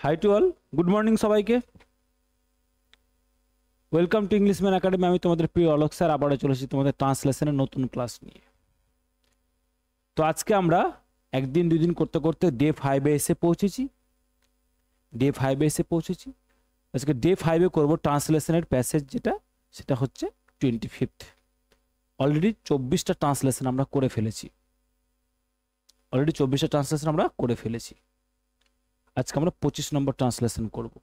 High to all, good morning সবাইকে। Welcome to Englishman Academy. আমি তোমাদের প্রিয় অলোক স্যার আবারও চলেছি তোমাদের ট্রান্সলেশনের নতুন ক্লাস নিয়ে। তো আজকে আমরা একদিন দুই দিন করতে করতে ডে 5-এ এসে পৌঁছেছি। আজকে ডে 5-এ করবো ট্রান্সলেশনের প্যাসেজ, সেটা হচ্ছে 25th। অলরেডি 24টা ট্রান্সলেশন আমরা করে ফেলেছি। আজকে আমরা 25 নম্বর ট্রান্সলেশন করব।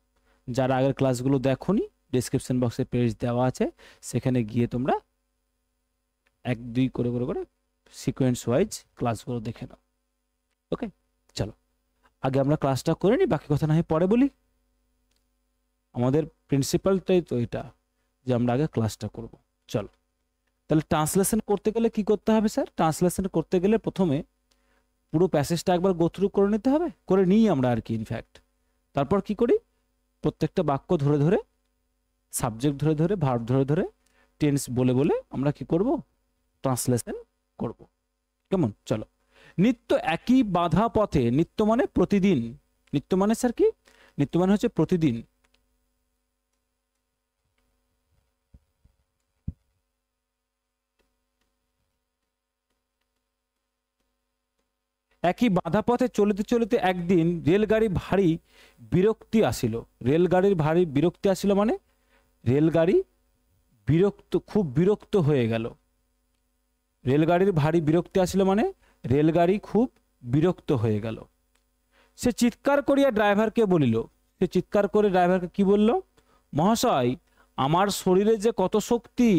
যারা আগের ক্লাসগুলো দেখোনি, ডেসক্রিপশন বক্সে পেজ দেওয়া আছে, সেখানে গিয়ে তোমরা 1-2 করে সিকোয়েন্স ওয়াইজ ক্লাসগুলো দেখে নাও। ওকে, চলো আগে আমরা ক্লাসটা করে নিই, বাকি কথা না হয় পরে বলি। আমাদের প্রিন্সিপালটাই তো এটা যে আমরা আগে ক্লাসটা করব। চলো তাহলে ট্রান্সলেশন করতে গেলে কি করতে হবে স্যার? ট্রান্সলেশন করতে গেলে প্রথমে পুরো প্যাসেজটা একবার গো থ্রু করে নিতে হবে, করে নিই আমরা আর কি ইনফ্যাক্ট। তারপর কি করি, প্রত্যেকটা বাক্য ধরে ধরে, সাবজেক্ট ধরে ধরে, ভার্ব ধরে ধরে, টেন্স বলে বলে আমরা কি করব, ট্রান্সলেশন করব। কেমন? চলো। নিত্য একই বাধা পথে, নিত্য মানে প্রতিদিন, নিত্য মানে স্যার কি? নিত্য মানে হচ্ছে প্রতিদিন। একই বাধা পথে চলিতে চলিতে একদিন রেলগাড়ি ভারী বিরক্তি আসিল। রেলগাড়ির ভারী বিরক্তি আসিল মানে রেলগাড়ি খুব বিরক্ত হয়ে গেল। রেলগাড়ির ভারী বিরক্তি আসিল মানে রেলগাড়ি খুব বিরক্ত হয়ে গেল। সে চিৎকার করিয়া ড্রাইভারকে বলিল, সে চিৎকার করে ড্রাইভারকে কি বলল? মহাশয়, আমার শরীরে যে কত শক্তি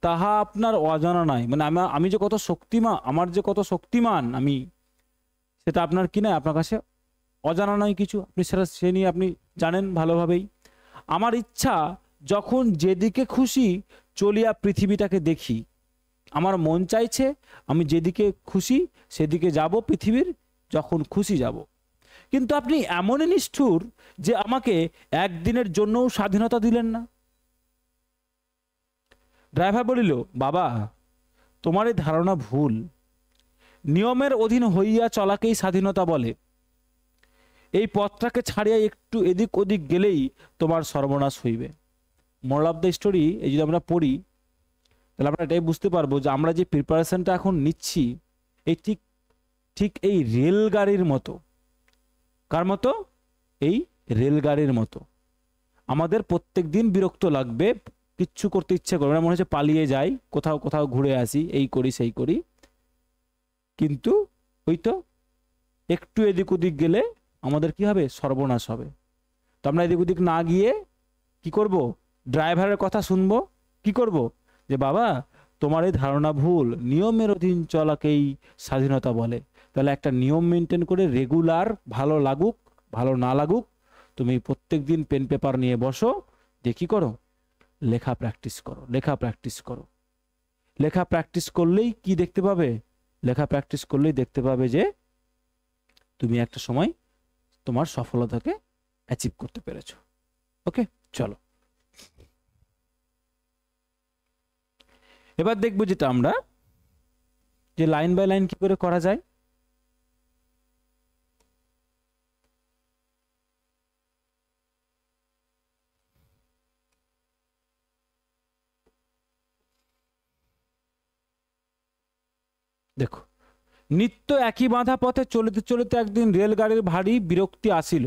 তাহা আপনার অজানা নাই। মানে আমি যে কত শক্তিমান, আমার যে কত শক্তিমান আমি, সেটা আপনার কি না, আপনার কাছে অজানা নয় কিছু। আপনি সে নিয়ে আপনি জানেন ভালোভাবেই। আমার ইচ্ছা যখন যেদিকে খুশি চলিয়া পৃথিবীটাকে দেখি। আমার মন চাইছে আমি যেদিকে খুশি সেদিকে যাব, পৃথিবীর যখন খুশি যাব। কিন্তু আপনি এমনই নিষ্ঠুর যে আমাকে একদিনের জন্যও স্বাধীনতা দিলেন না। ড্রাইভার বলিল, বাবা, তোমার এই ধারণা ভুল। নিয়মের অধীন হইয়া চলাকেই স্বাধীনতা বলে। এই পথটাকে ছাড়িয়া একটু এদিক ওদিক গেলেই তোমার সর্বনাশ হইবে। মোরাল অফ দ্য স্টোরি, এই যদি আমরা পড়ি তাহলে আমরা এটাই বুঝতে পারবো যে আমরা যে প্রিপারেশনটা এখন নিচ্ছি এই ঠিক এই রেলগাড়ির মতো। কার মতো? এই রেলগাড়ির মতো। আমাদের প্রত্যেক দিন বিরক্ত লাগবে, কিচ্ছু করতে ইচ্ছে করবে না, মনে হচ্ছে পালিয়ে যাই, কোথাও কোথাও ঘুরে আসি, এই করি সেই করি। কিন্তু ওই তো একটু এদিক ওদিক গেলে আমাদের কি হবে? সর্বনাশ হবে। তো আমরা এদিক ওদিক না গিয়ে কি করব? ড্রাইভারের কথা শুনবো। কি করব? যে বাবা, তোমার এই ধারণা ভুল, নিয়মের অধীন চলাকেই স্বাধীনতা বলে। তাহলে একটা নিয়ম মেনটেন করে রেগুলার, ভালো লাগুক ভালো না লাগুক, তুমি প্রত্যেক দিন পেন পেপার নিয়ে বসো, দিয়ে কি করো? লেখা প্র্যাকটিস করো। লেখা প্র্যাকটিস করলেই কি দেখতে পাবে? লেখা প্র্যাকটিস করলেই দেখতে পাবে যে তুমি একটা সময় তোমার সফলতাকে অ্যাচিভ করতে পেরেছো। ওকে, চলো এবার দেখবো যেটা আমরা, যে লাইন বাই লাইন কি করে করা যায়। দেখো, নিত্য একই বাঁধা পথে চলিতে চলিতে একদিন রেলগাড়ির ভারী বিরক্তি আসিল।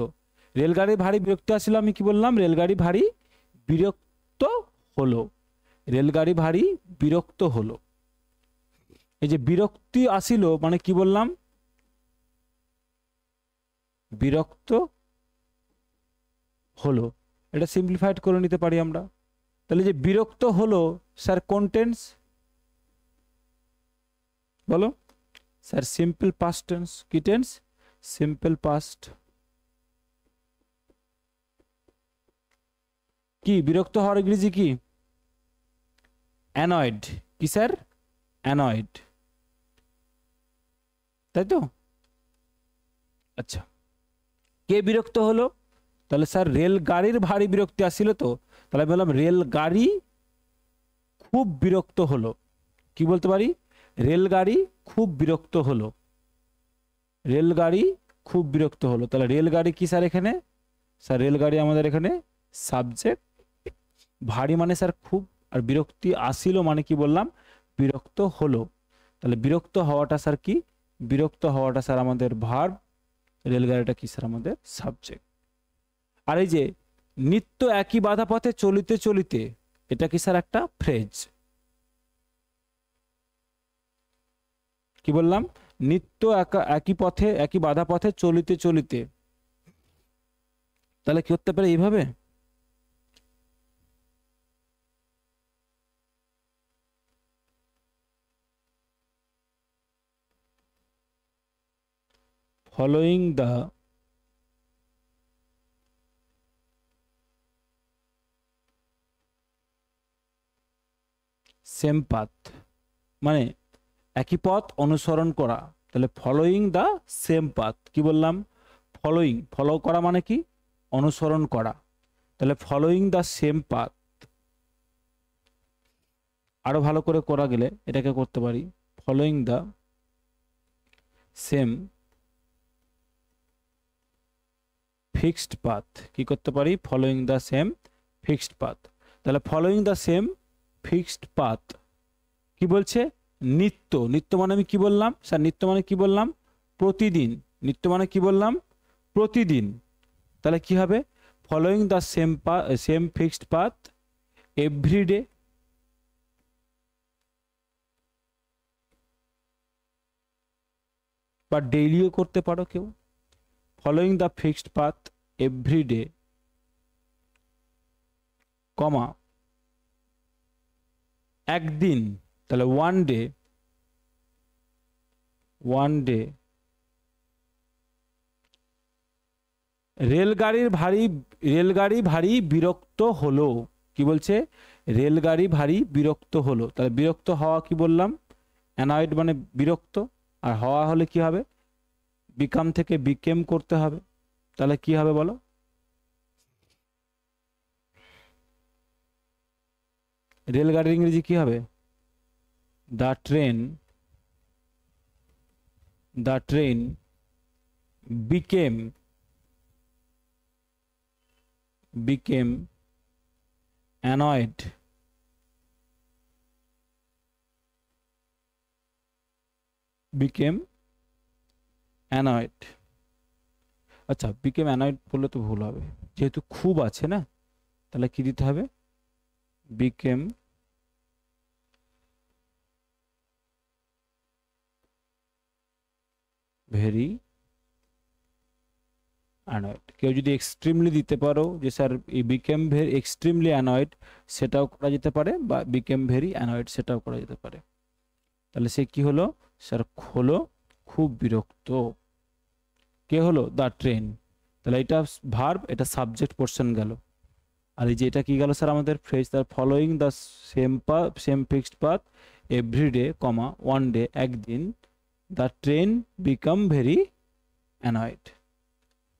রেলগাড়ির ভারী বিরক্তি আসিল, আমি কি বললাম? রেলগাড়ি ভারী বিরক্ত হলো। রেলগাড়ি ভারী বিরক্ত হলো। এই যে বিরক্তি আসিল মানে কি বললাম? বিরক্ত হলো। এটা সিম্পলিফাইড করে নিতে পারি আমরা। তাহলে যে বিরক্ত হলো, স্যার কোন টেন্স? বলো স্যার। Simple past tense. কি টেন্স? Simple past. কি বিরক্ত হওয়ার ইংরেজি কি? অ্যানয়েড। কি স্যার? অ্যানয়েড, তাই তো? আচ্ছা, কে বিরক্ত হলো? তাহলে স্যার রেলগাড়ির ভারী বিরক্তি আসছিল। তো তাহলে বললাম রেলগাড়ি খুব বিরক্ত হলো। কি বলতে পারি? রেলগাড়ি খুব বিরক্ত হলো। রেলগাড়ি খুব বিরক্ত হলো। তাহলে রেলগাড়ি কি স্যার? এখানে স্যার রেলগাড়ি আমাদের এখানে সাবজেক্ট, ভারী মানে স্যার খুব, আর বিরক্তি আসিল মানে কি বললাম, বিরক্ত হলো। তাহলে বিরক্ত হওয়াটা স্যার কি, বিরক্ত হওয়াটা স্যার আমাদের ভার্ব, রেলগাড়িটা কি স্যার আমাদের সাবজেক্ট। আর এই যে নিত্য একই বাধা পথে চলিতে চলিতে, এটা কি স্যার একটা ফ্রেজ। কি বললাম, নিত্য একই পথে একই বাধা পথে চলিতে চলিতে, তাহলে কি করতে পারে এইভাবে, ফলোয়িং দ্য সেম পাথ, মানে একই পথ অনুসরণ করা। তাহলে ফলোয়িং দ্য সেম পাথ, কি বললাম, ফলোয়িং, ফলো করা মানে কি, অনুসরণ করা। তাহলে ফলোয়িং দ্য সেম পাথ, আরো ভালো করে করা গেলে এটাকে করতে পারি, following the same fixed path, কি করতে পারি, following the same fixed path. তাহলে following the same fixed path কি বলছে, নিত্য, নিত্য মানে আমি কি বললাম স্যার, নিত্য মানে কি বললাম, প্রতিদিন, নিত্য মানে কি বললাম, প্রতিদিন। তাহলে কি হবে, following the same fixed path everyday, বা ডেইলিও করতে পারো কেউ, following the fixed path everyday, comma একদিন, তাহলে ওয়ান ডে, ওয়ান ডে। রেলগাড়ি ভারী বিরক্ত হলো, কি বলছে, রেলগাড়ি ভারী বিরক্ত হলো। তাহলে বিরক্ত হওয়া কি বললাম, অ্যানয়েড মানে বিরক্ত, আর হওয়া হলে কি হবে, বিকাম থেকে বিকেম করতে হবে। তাহলে কি হবে বলো, রেলগাড়ির ইংরেজি কি হবে, দ্য ট্রেন became annoyed আচ্ছা became annoyed বললে তো ভুল হবে, যেহেতু খুব আছে না, তাহলে কি দিতে হবে, became very annoyed। কেউ যদি এক্সট্রিমলি দিতে পারো যে স্যার এই became very extremely annoyed, সেটাও করা যেতে পারে, বা became very annoyed সেটাও করা যেতে পারে। তাহলে সে কি হলো স্যার, হলো খুব বিরক্ত। কে হলো, দ্য ট্রেন। তাহলে এটা ভার্ব, এটা সাবজেক্ট পোর্শন গেল। আর এই যে এটা কি গেল স্যার আমাদের ফ্রেজ, তার following the same fixed path everyday, comma one day, একদিন, the train became very annoyed.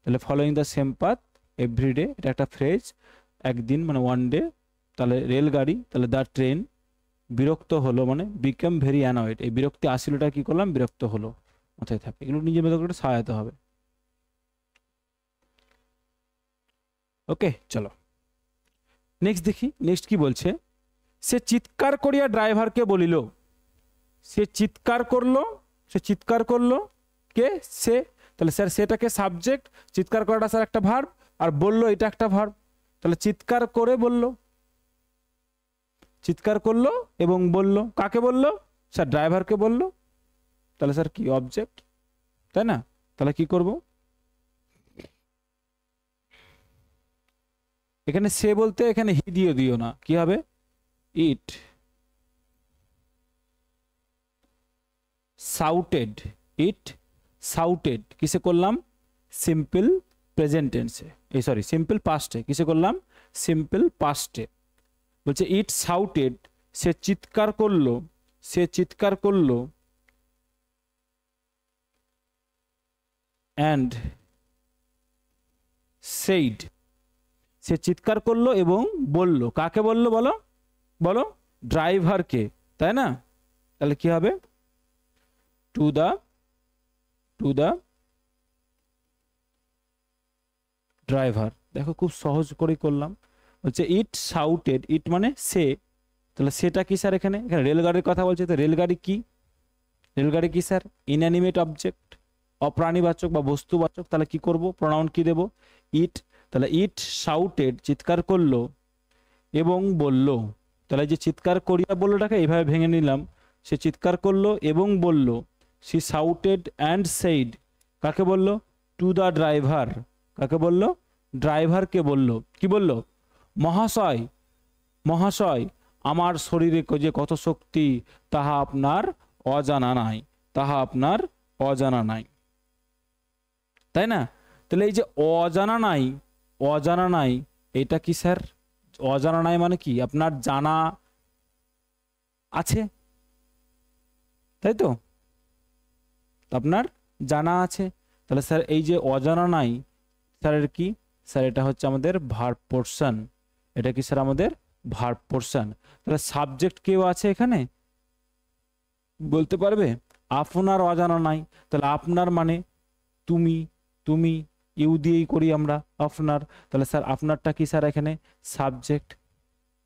তাহলে following the same path everyday, এটা একটা ফ্রেজ, একদিন মানে ওয়ান ডে, তাহলে রেলগাড়ি, তাহলে দ্য ট্রেন বিরক্ত হলো মানে বিকাম ভেরি অ্যানয়েড, এই বিরক্তি আসিলটা কি করলাম, বিরক্ত হলো, মাথায় থাকে, এগুলো নিজের মতো করে সাজাতে হবে। ওকে চলো নেক্সট দেখি, নেক্সট কি বলছে, সে চিৎকার করিয়া ড্রাইভারকে বলিল, সে চিৎকার করলো, কে, সে। তাহলে স্যার সেটাকে সাবজেক্ট, চিৎকার করাটা স্যার একটা ভার্ব, আর বললো এটা একটা ভার্ব। তাহলে চিৎকার করে বললো, চিৎকার করলো এবং বললো, কাকে বললো স্যার, ড্রাইভারকে বললো। তাহলে স্যার কি অবজেক্ট, তাই না। তাহলে কি করব, এখানে সে বলতে এখানে হি দিও না, কি হবে, ইট সাউটেড, ইট সাউটেড, কিসে করলাম, সিম্পল প্রেজেন্ট টেন্সে, এই সরি সিম্পল পাস্টে, কিসে করলাম, সিম্পল পাস্টে। বলছে ইট সাউটেড, সে চিৎকার করলো, অ্যান্ড সেইড, সে চিৎকার করলো এবং বলল, কাকে বললো বলো, বলো ড্রাইভারকে, তাই না। তাহলে কি হবে, টু দা ড্রাইভার, দেখো খুব সহজ করেই করলাম। বলছে ইট শাউটেড, ইট মানে সে, তাহলে সেটা কি স্যার? এখানে এখানে রেলগাড়ির কথা বলছে, তো রেলগাড়ি কি? রেলগাড়ি কি স্যার? ইনঅ্যানিমেট অবজেক্ট, অপ্রাণীবাচক বা বস্তুবাচক। তাহলে কি করব? প্রোনাউন কি দেব? ইট। তাহলে ইট শাউটেড, চিৎকার করলো এবং বলল। তাহলে যে চিৎকার করিয়া বললোটাকে এইভাবে ভেঙে নিলাম, সে চিৎকার করলো এবং বলল। সি শাউটেড অ্যান্ড সেইড, কাকে বলল? To the driver. কাকে বলল? ড্রাইভারকে বলল। কি বলল? মহাশয়, মহাশয়, আমার শরীরে যে কত শক্তি তাহা আপনার অজানা নাই, তাহা আপনার অজানা নাই। তাই না? তাহলে এই যে অজানা নাই, অজানা নাই, এটা কি স্যার? অজানা নাই মানে কি? আপনার জানা আছে, তাই তো? আপনার জানা আছে। তাহলে স্যার এই যে অজানা নাই, স্যারের কি? স্যার এটা হচ্ছে আমাদের ভার্ব পোরশন। এটা কি স্যার? আমাদের ভার্ব পোরশন। তাহলে সাবজেক্ট কেউ আছে এখানে? বলতে পারবে? আপনার অজানা নাই, তাহলে আপনার মানে তুমি, তুমি ইউ দিয়েই করি আমরা আপনার। তাহলে স্যার আপনারটা কি স্যার? এখানে সাবজেক্ট,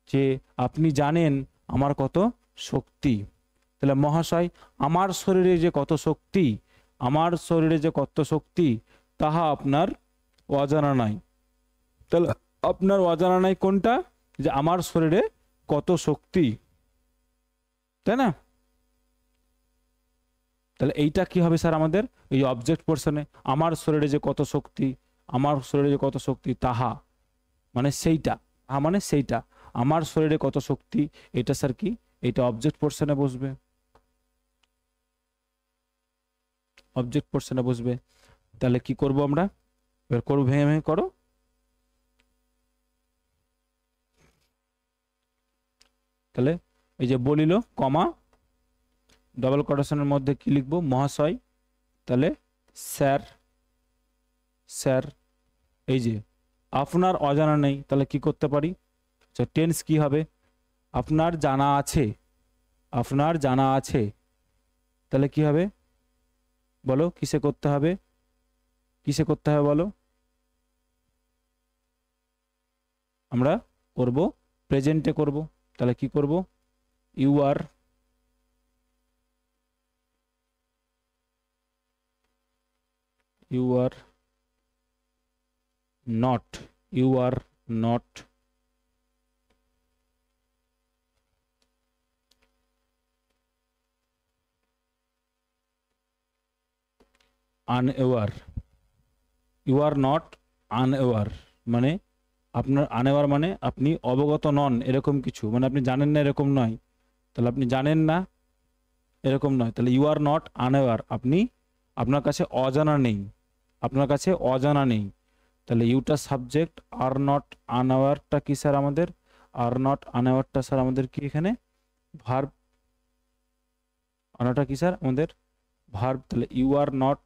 যে আপনি জানেন আমার কত শক্তি। তাহলে মহাশয়, আমার শরীরে যে কত শক্তি, আমার শরীরে যে কত শক্তি তাহা আপনার অজানা নাই। তাহলে আপনার অজানা নাই কোনটা? যে আমার শরীরে কত শক্তি, তাই না? তাহলে এইটা কি হবে স্যার? আমাদের এই অবজেক্ট পোরশনে আমার শরীরে যে কত শক্তি, আমার শরীরে যে কত শক্তি তাহা মানে সেইটা, মানে সেইটা, আমার শরীরে কত শক্তি, এটা স্যার কি? এটা অবজেক্ট পোরশনে বসবে, অবজেক্ট পোরশনে বসবে। তাহলে কি করব আমরা? এবার করবো, ভেঙে ভেঙে করো। তাহলে এই যে বলিল, কমা, ডবল কোটেশনের মধ্যে কি লিখবো? মহাশয়। তাহলে স্যার, স্যার। এই যে আপনার অজানা নেই, তাহলে কি করতে পারি? আচ্ছা, টেন্স কি হবে? আপনার জানা আছে, আপনার জানা আছে। তাহলে কি হবে বলো? কিসে করতে হবে? কিসে করতে হবে বলো? আমরা করব প্রেজেন্টে করব। তাহলে কি করব? You are, you are not, you are not unaware, you are not unaware মানে আপনার unaware মানে আপনি অবগত নন এরকম কিছু, মানে আপনি জানেন না এরকম নয়। তাহলে আপনি জানেন না এরকম নয়, তাহলে you are not unaware, আপনি, আপনার কাছে অজানা নেই, আপনার কাছে অজানা নেই। তাহলে ইউটা সাবজেক্ট, আর নট আনঅ্যাওয়ারটা কি স্যার আমাদের? আর নট আনঅ্যাওয়ারটা স্যার আমাদের কি এখানে? ভার্ব। আনাটা কি স্যার? আমাদের ভার্ব। তাহলে ইউ আর নট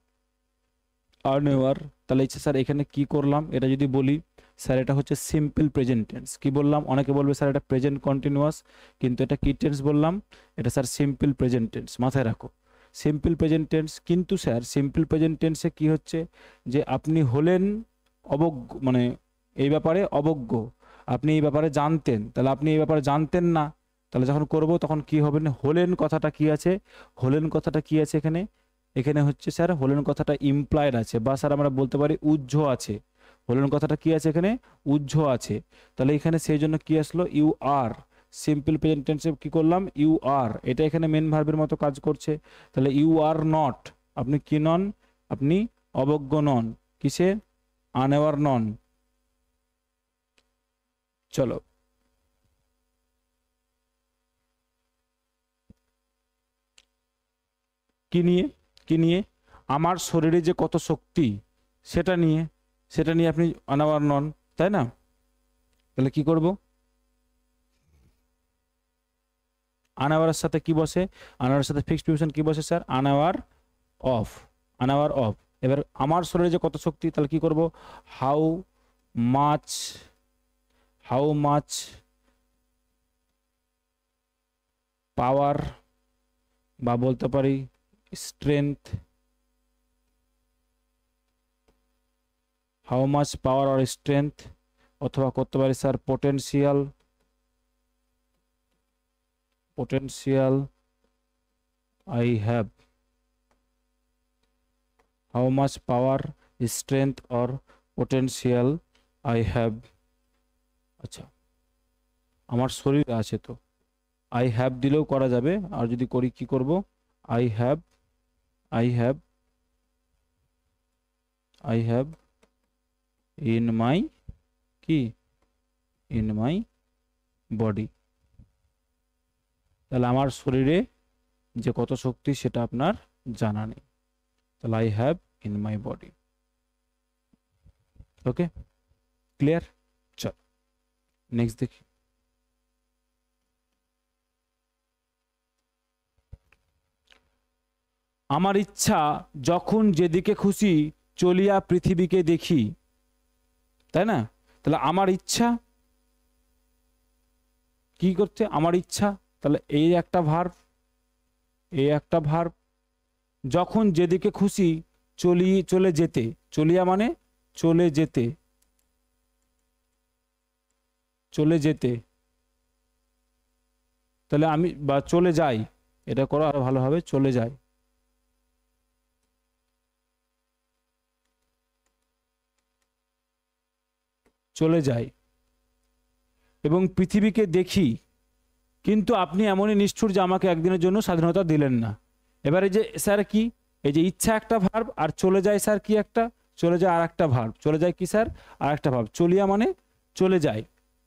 আনঅ্যাওয়ার। তাহলে স্যার এখানে কি করলাম? এটা যদি বলি স্যার, এটা হচ্ছে সিম্পল প্রেজেন্ট টেন্স। কি বললাম? অনেকে বলবে স্যার এটা প্রেজেন্ট কন্টিনিউয়াস, কিন্তু এটা কি টেন্স বললাম? এটা স্যার সিম্পল প্রেজেন্ট টেন্স। মাথায় রাখো, সিম্পল প্রেজেন্ট টেন্স। কিন্তু স্যার সিম্পল প্রেজেন্ট টেন্সে কি হচ্ছে? যে আপনি হলেন অবজ্ঞ, মানে এই ব্যাপারে অবজ্ঞ, আপনি এই ব্যাপারে জানতেন, তাহলে আপনি এই ব্যাপারে জানতেন না, তাহলে যখন করব তখন কি হবে? হলেন কথাটা কি আছে? হলেন কথাটা কি আছে এখানে? এখানে হচ্ছে স্যার হলেন কথাটা ইমপ্লয়েড আছে, বা স্যার আমরা বলতে পারি উহ্য আছে। হলেন কথাটা কি আছে এখানে? উহ্য আছে। তাহলে এখানে সেই জন্য কি আসলো? You R. সিম্পল প্রেজেন্ট টেন্সে কি করলাম? ইউ আর, এটা এখানে মেন ভার্বের মতো কাজ করছে। তাহলে ইউ আর নট, আপনি কি নন? আপনি অবজ্ঞ নন। কিসে? আনএওয়ার নন। চলো, কি নিয়ে? কি নিয়ে? আমার শরীরে যে কত শক্তি সেটা নিয়ে, সেটা নিয়ে আপনি আনএওয়ার নন, তাই না? তাহলে কি করব? আনএওয়ারের সাথে কি বসে? আনএওয়ারের সাথে ফিক্সড প্রিপোজিশন কি বসে sir? Unaware of, unaware of. এবার আমার শরীরে যে কত শক্তি, তাহলে কি করব? How much, how much power, বা বলতে পারি strength, how much power or strength অথবা করতে পারি sir potential, potential I have, how much power, strength or potential I have. আচ্ছা, আমার শরীরে আছে তো আই হ্যাভ দিলেও করা যাবে, আর যদি করি কি করব, I have, I have, I have in my কি, ইন মাই বডি। তাহলে আমার শরীরে যে কত শক্তি সেটা আপনার জানা নেই, তাহলে I have in my body. Okay, clear? চল নেক্সট দেখি। আমার ইচ্ছা যখন যেদিকে খুশি চলিয়া পৃথিবীকে দেখি, তাই না? তাহলে আমার ইচ্ছা কি করছে, আমার ইচ্ছা, তাহলে এই একটা ভার্ব, এই একটা ভার্ব, যখন যেদিকে খুশি চলে যেতে, চলিয়া মানে চলে যেতে, চলে যেতে, তাহলে আমি বা চলে যাই, এটা করো আরো ভালো হবে, চলে যাই, চলে যাই এবং পৃথিবীকে দেখি, কিন্তু আপনি এমনই নিষ্ঠুর যে আমাকে একদিনের জন্য স্বাধীনতা দিলেন না। এবারে যে স্যার কি, এই যে ইচ্ছা একটা ভার্ব, আর চলে যায় স্যার কি একটা, চলে যায় আর একটা ভার্ব, চলে যায় কি স্যার আর একটা ভার্ব, চলিয়া মানে চলে যায়।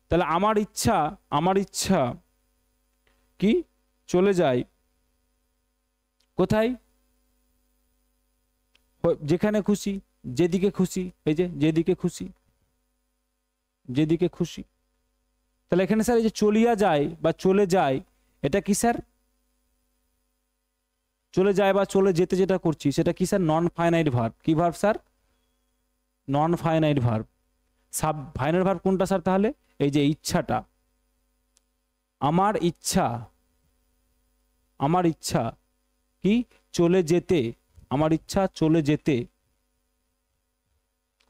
তাহলে আমার ইচ্ছা, আমার ইচ্ছা কি চলে যায় কোথায়, যেখানে খুশি, যেদিকে খুশি, এই যে যেদিকে খুশি, যেদিকে খুশি। তাহলে এখানে স্যার এই যে চলিয়া যায় বা চলে যায়, এটা কি স্যার, চলে যায় বা চলে যেতে যেটা করছি সেটা কি স্যার, নন ফাইনাইট ভার্ব। কি verb sir, non finite verb. Sub finite verb কোনটা স্যার তাহলে, এই যে ইচ্ছাটা, আমার ইচ্ছা, আমার ইচ্ছা কি চলে যেতে, আমার ইচ্ছা চলে যেতে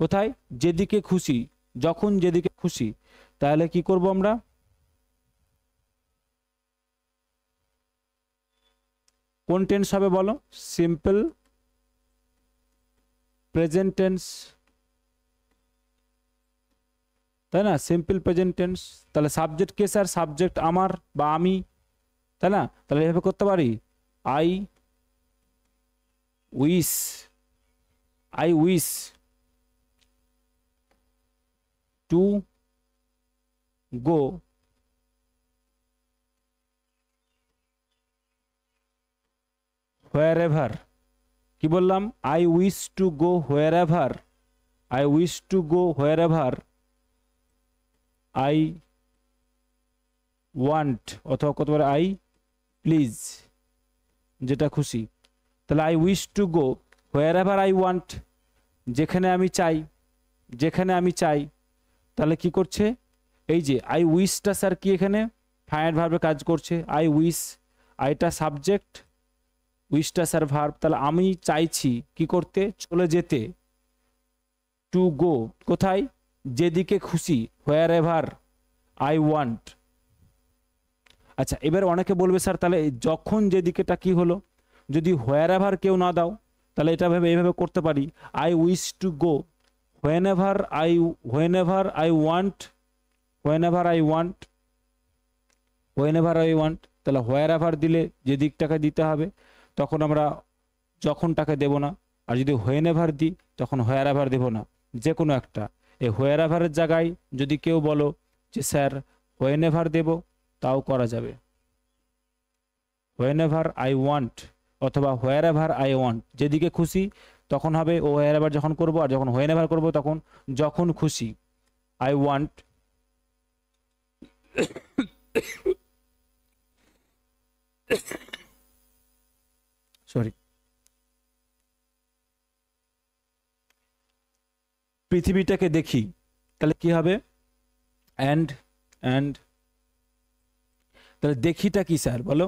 কোথায়, যেদিকে খুশি, যখন যেদিকে খুশি। তাহলে কি করব আমরা, কোন টেন্স হবে বলো, সিম্পল প্রেজেন্ট টেন্স, তাই না, সিম্পল প্রেজেন্ট টেন্স। তাহলে সাবজেক্ট কে স্যার, সাবজেক্ট আমার বা আমি, তাই না? তাহলে এভাবে করতে পারি, I wish, I wish to go where ever. কি বললাম, I wish to go where ever, I wish to go where ever I want, অথবা কত পারে আই প্লিজ, যেটা খুশি। তাহলে I wish to go where ever I want, যেখানে আমি চাই, যেখানে আমি চাই। তাহলে কি করছে, এই যে আই উইশটা স্যার কি এখানে ফাইনাইট ভার্বে কাজ করছে, আই উইশ, আইটা সাবজেক্ট, উইশটা স্যার ভার্ব। তাহলে আমি চাইছি কি করতে, চলে যেতে, টু গো কোথায়, যেদিকে খুশি, হোয়ার এভার আই ওয়ান্ট। আচ্ছা, এবার অনেকে বলবে স্যার তাহলে যখন যেদিকেটা কি হলো, যদি হোয়ার এভার কেউ না দাও তাহলে এটা ভেবে এইভাবে করতে পারি, I wish to go whenever I want, whenever I want, whenever I want। তাহলে wherever দিলে যে দিকটাকে দিতে হবে, তখন আমরা যখনটাকে দেব না, আর যদি whenever দিই তখন wherever দেব না, যে কোনো একটা। এই wherever এর জায়গায় যদি কেউ বলো যে স্যার whenever দেব, তাও করা যাবে, whenever I want অথবা wherever I want, যেদিকে খুশি তখন হবে ও wherever যখন করব, আর যখন whenever করব তখন যখন খুশি। I want সরি, পৃথিবীটাকে দেখি, তাহলে কি হবে, and তাহলে দেখিটা কি স্যার বলো,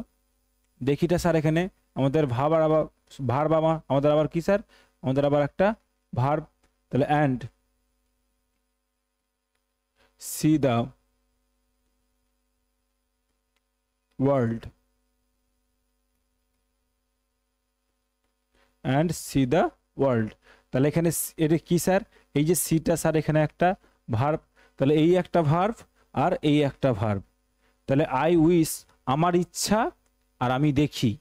দেখিটা স্যার এখানে আমাদের ভার্ব, আর আবার ভার্ব আমাদের আবার কি স্যার, আমাদের আবার একটা ভার্ব। তাহলে and see the world and see the world। তাহলে এখানে এটা কি স্যার, এই যে সিটা স্যার এখানে একটা ভার্ব, তাহলে এই একটা ভার্ব আর এই একটা ভার্ব। তাহলে আই উইশ আমার ইচ্ছা আর আমি দেখি।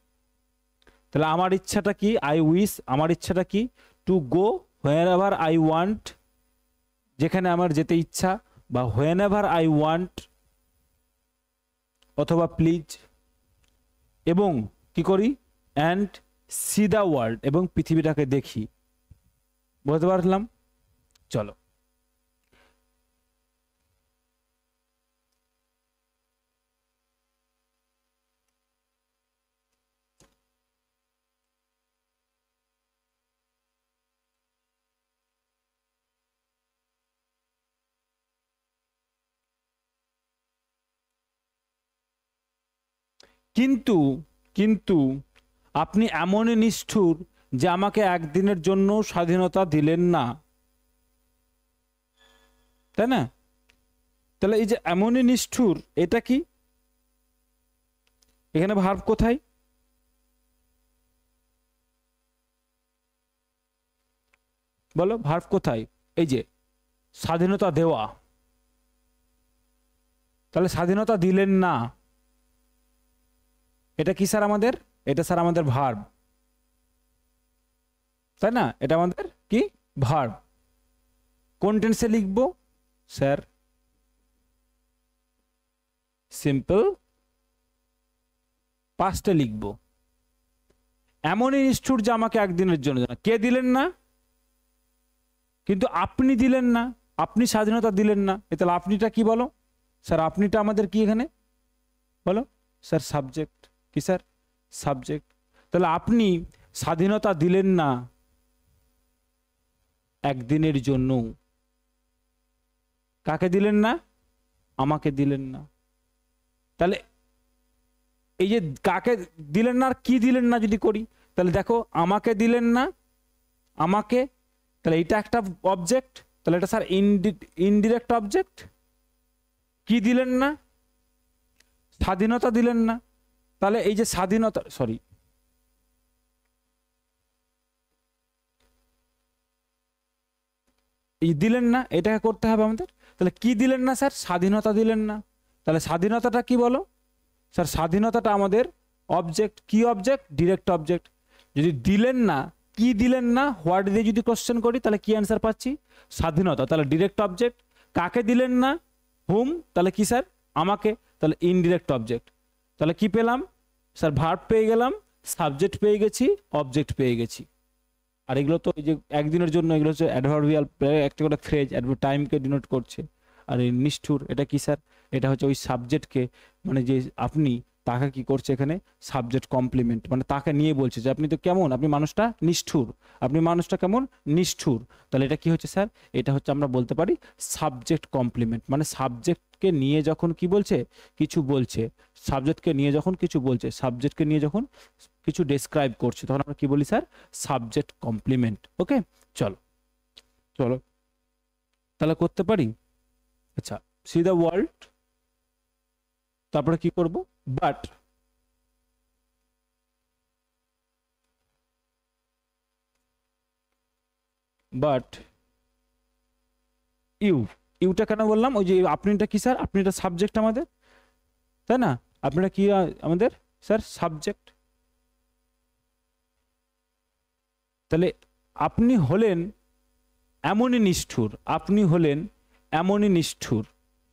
তাহলে আমার ইচ্ছাটা কি, আই উইশ আমার ইচ্ছাটা কি, to go when ever I want যেখানে আমার যেতে ইচ্ছা, বা হোয়েন এভার আই ওয়ান্ট অথবা প্লিজ, এবং কি করি অ্যান্ড সি দ্য ওয়ার্ল্ড এবং পৃথিবীটাকে দেখি। বুঝতে পারলাম? চলো কিন্তু কিন্তু আপনি এমনই নিষ্ঠুর যে আমাকে একদিনের জন্য স্বাধীনতা দিলেন না, তাই না? তাহলে এই যে এমনই নিষ্ঠুর এটা কি, এখানে ভার্ব কোথায়, বলো ভার্ব কোথায়? এই যে স্বাধীনতা দেওয়া, তাহলে স্বাধীনতা দিলেন না এটা কি স্যার আমাদের, এটা স্যার আমাদের ভার্ব, তাই না? এটা আমাদের কি ভার্ব। কোন টেন্সে লিখবো স্যার? সিম্পল পাস্টে লিখবো। এমনই নিষ্ঠুর যে আমাকে একদিনের জন্য, কে দিলেন না? কিন্তু আপনি দিলেন না, আপনি স্বাধীনতা দিলেন না। তাহলে আপনিটা কি বলো স্যার? আপনিটা আমাদের কি এখানে বলো স্যার? সাবজেক্ট। কি স্যার? সাবজেক্ট। তাহলে আপনি স্বাধীনতা দিলেন না একদিনের জন্য। কাকে দিলেন না? আমাকে দিলেন না। তাহলে এই যে কাকে দিলেন না আর কি দিলেন না যদি করি, তাহলে দেখো আমাকে দিলেন না, আমাকে, তাহলে এটা একটা অবজেক্ট, তাহলে এটা স্যার ইনডিরেক্ট অবজেক্ট। কি দিলেন না? স্বাধীনতা দিলেন না। তাহলে এই যে স্বাধীনতা, সরি এই দিলেন না, এটাকে করতে হবে আমাদের। তাহলে কি দিলেন না স্যার? স্বাধীনতা দিলেন না। তাহলে স্বাধীনতাটা কি বলো স্যার? স্বাধীনতাটা আমাদের অবজেক্ট। কি অবজেক্ট? Direct object. যদি দিলেন না, কি দিলেন না, হোয়াট দিয়ে যদি কোশ্চেন করি তাহলে কি অ্যান্সার পাচ্ছি? স্বাধীনতা। তাহলে ডিরেক্ট অবজেক্ট। কাকে দিলেন না? হুম। তাহলে কি স্যার? আমাকে। তাহলে ইনডিরেক্ট অবজেক্ট। তাহলে কি পেলাম স্যার? ভার্ব পেয়ে গেলাম, সাবজেক্ট পেয়ে গেছি, অবজেক্ট পেয়ে গেছি। আর এগুলো তো এই যে একদিনের জন্য, এগুলো হচ্ছে অ্যাডভার্বিয়াল, একটা করে ফ্রেজ, টাইমকে ডিনোট করছে। আর এই নিষ্ঠুর এটা কি স্যার? এটা হচ্ছে ওই সাবজেক্টকে, মানে যে আপনি তাকে কি করছে এখানে, সাবজেক্ট কমপ্লিমেন্ট, মানে তাকে নিয়ে বলছে যে আপনি তো কেমন, আপনি মানুষটা নিষ্ঠুর, আপনি মানুষটা কেমন নিষ্ঠুর। তাহলে এটা কি হচ্ছে স্যার? এটা হচ্ছে আমরা বলতে পারি সাবজেক্ট কমপ্লিমেন্ট, মানে সাবজেক্টকে নিয়ে যখন কি বলছে, কিছু বলছে, সাবজেক্টকে নিয়ে যখন কিছু বলছে, সাবজেক্টকে নিয়ে যখন কিছু ডেসক্রাইব করছে, তখন আমরা কি বলি স্যার? Subject complement. ওকে, চলো চলো তাহলে করতে পারি। আচ্ছা, সি দ্য ওয়ার্ল্ড, তারপরে কি করব? বাট বাট ইউটা কেন বললাম? ওই যে আপনিটা কি স্যার? আপনিটা সাবজেক্ট আমাদের, তাই না? আপনারা কি আমাদের স্যার? সাবজেক্ট। তাহলে আপনি হলেন এমনই নিষ্ঠুর, আপনি হলেন এমনই নিষ্ঠুর।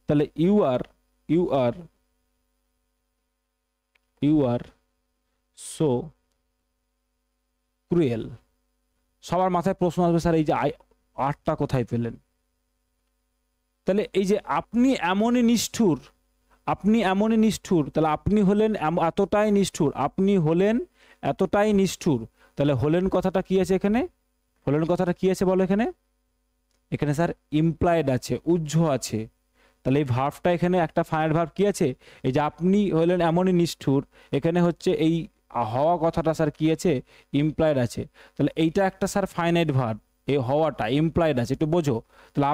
তাহলে ইউ আর সো ক্রুয়েল। সবার মাথায় প্রশ্ন আসবে স্যার এই যে আরটা কোথায় পেলেন? তাহলে এই যে আপনি এমনই নিষ্ঠুর, আপনি এমনই নিষ্ঠুর, তাহলে আপনি হলেন এতটাই নিষ্ঠুর, আপনি হলেন এতটাই নিষ্ঠুর। তাহলে হলেন কথাটা কি আছে এখানে? হলেন কথাটা কি আছে বলো এখানে? এখানে স্যার ইমপ্লয়েড আছে, উজ্জ আছে। তাহলে এই ভার্বটা এখানে একটা ফাইনাইট ভার্ব কি আছে? এই যে আপনি হলেন এমনই নিষ্ঠুর, এখানে হচ্ছে এই হওয়া কথাটা স্যার কি আছে? ইমপ্লয়েড আছে। তাহলে এইটা একটা স্যার ফাইনাইট ভার্ব, এই হওয়াটা ইমপ্লয়েড আছে, একটু বোঝো। তাহলে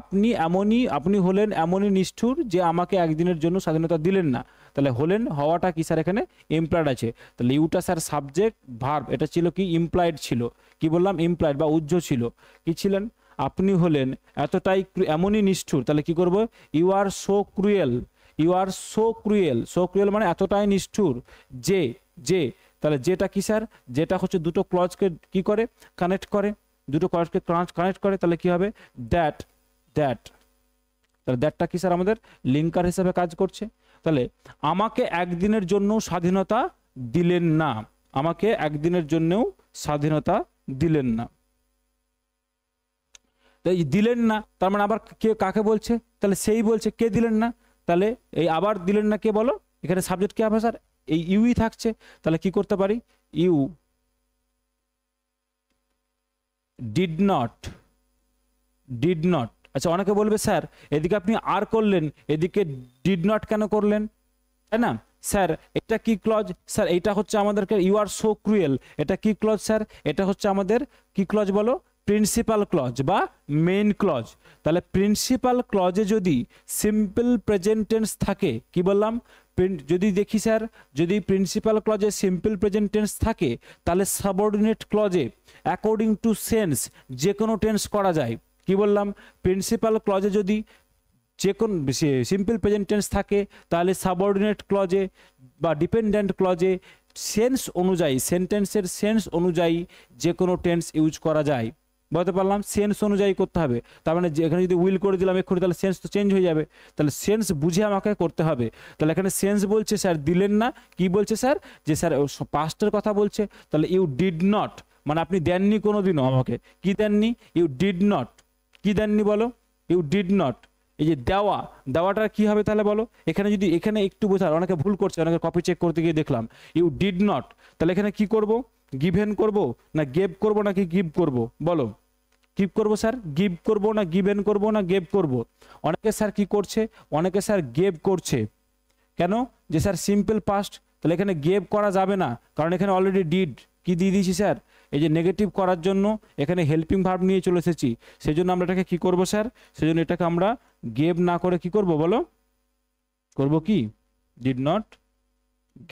আপনি হলেন এমনই নিষ্ঠুর যে আমাকে একদিনের জন্য স্বাধীনতা দিলেন না। তাহলে হলেন হওয়াটা কি স্যার এখানে ইমপ্লয়েড আছে। তাহলে ইউটা স্যার সাবজেক্ট ভার্ব, এটা ছিল কি ইমপ্লয়েড ছিল, কি বললাম ইমপ্লয়েড বা উজ্জ ছিল। কি ছিলেন? আপনি হলেন এতটাই এমনই নিষ্ঠুর। তাহলে কি করব? You are so cruel, you are so cruel, so cruel মানে এতটাই নিষ্ঠুর যে, যে তাহলে যেটা কি স্যার, যেটা হচ্ছে দুটো ক্লজকে কি করে কানেক্ট করে, দুটো ক্লজকে কানেক্ট করে, তাহলে কি হবে? দ্যাট, দ্যাট, তাহলে দ্যাটটা কি স্যার আমাদের লিঙ্কার হিসেবে কাজ করছে। তাহলে আমাকে একদিনের জন্য স্বাধীনতা দিলেন না, আমাকে একদিনের জন্যও স্বাধীনতা দিলেন না। তাই দিলেন না তার মানে আবার কে কাকে বলছে? তাহলে সেই বলছে কে দিলেন না। তাহলে এই আবার দিলেন না কে বলো? এখানে সাবজেক্ট কে হবে স্যার? এই ইউই থাকছে। তাহলে কি করতে পারি? You did not, did not. আচ্ছা অনেকে বলবে স্যার এদিকে আপনি আর করলেন, এদিকে ডিড নট কেন করলেন, তাই না? স্যার এটা কি ক্লজ? স্যার এটা হচ্ছে আমাদেরকে ইউ আর সো ক্রুয়েল, এটা কি ক্লজ স্যার? এটা হচ্ছে আমাদের কি ক্লজ বলো? প্রিন্সিপাল ক্লজ বা মেইন ক্লজ। তাহলে প্রিন্সিপাল ক্লজে যদি সিম্পল প্রেজেন্ট টেন্স থাকে, কি বললাম? যদি দেখি স্যার, যদি প্রিন্সিপাল ক্লজে সিম্পল প্রেজেন্ট টেন্স থাকে, তাহলে সাবঅর্ডিনেট ক্লজে অ্যাকর্ডিং টু সেন্স যে কোনো টেন্স করা যায়। কি বললাম? প্রিন্সিপাল ক্লজে যদি যে কোন সিম্পল প্রেজেন্ট টেন্স থাকে, তাহলে সাবঅর্ডিনেট ক্লজে বা ডিপেন্ডেন্ট ক্লজে সেন্স অনুযায়ী, সেন্টেন্সের সেন্স অনুযায়ী যে কোনো টেন্স ইউজ করা যায়। বলতে পারলাম সেন্স অনুযায়ী করতে হবে। তার মানে এখানে যদি উইল করে দিলাম এক্ষুনি, তাহলে সেন্স তো চেঞ্জ হয়ে যাবে। তাহলে সেন্স বুঝে আমাকে করতে হবে। তাহলে এখানে সেন্স বলছে স্যার দিলেন না, কি বলছে স্যার? যে স্যার পাস্টের কথা বলছে। তাহলে ইউ ডিড নট মানে আপনি দেননি কোনোদিনও আমাকে। কি দেননি? You did not. কি দেননি বলো? You did not. এই যে দেওয়া, দেওয়াটা কি হবে তাহলে বলো? এখানে যদি এখানে একটু বোঝার, অনেকে ভুল করছে, অনেকে কপি চেক করতে গিয়ে দেখলাম ইউ ডিড নট। তাহলে এখানে কি করব? গিভেন করব না গেভ করব নাকি গিভ করব বলো? গিভ করব স্যার, গিভ করব না গিভেন করব না গেভ করব? অনেকে স্যার কি করছে? অনেকে স্যার গেভ করছে। কেন? যে স্যার সিম্পল পাস্ট, তাহলে এখানে গেভ করা যাবে না, কারণ এখানে অলরেডি ডিড কি দিয়ে দিয়েছি স্যার? এই যে নেগেটিভ করার জন্য এখানে হেল্পিং ভার্ব নিয়ে চলে এসেছি, সেই জন্য আমরা এটাকে কি করব স্যার? সেই জন্য এটাকে আমরা গেভ না করে কি করব বলো? করব কি? Did not